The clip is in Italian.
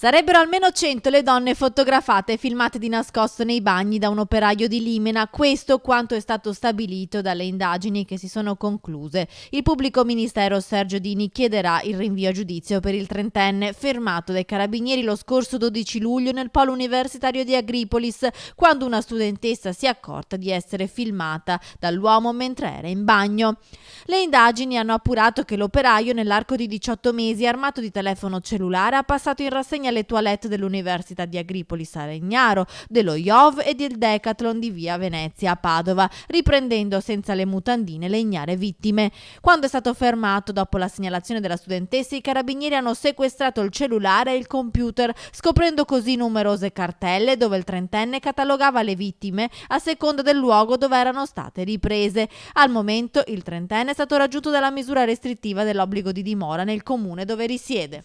Sarebbero almeno 100 le donne fotografate e filmate di nascosto nei bagni da un operaio di Limena, questo quanto è stato stabilito dalle indagini che si sono concluse. Il pubblico ministero Sergio Dini chiederà il rinvio a giudizio per il trentenne fermato dai carabinieri lo scorso 12 luglio nel polo universitario di Agripolis, quando una studentessa si è accorta di essere filmata dall'uomo mentre era in bagno. Le indagini hanno appurato che l'operaio nell'arco di 18 mesi, armato di telefono cellulare, ha passato in rassegna le toilette dell'Università di Agripolis a Legnaro, dello IOV e del Decathlon di via Venezia a Padova, riprendendo senza le mutandine le ignare vittime. Quando è stato fermato dopo la segnalazione della studentessa, i carabinieri hanno sequestrato il cellulare e il computer, scoprendo così numerose cartelle dove il trentenne catalogava le vittime a seconda del luogo dove erano state riprese. Al momento il trentenne è stato raggiunto dalla misura restrittiva dell'obbligo di dimora nel comune dove risiede.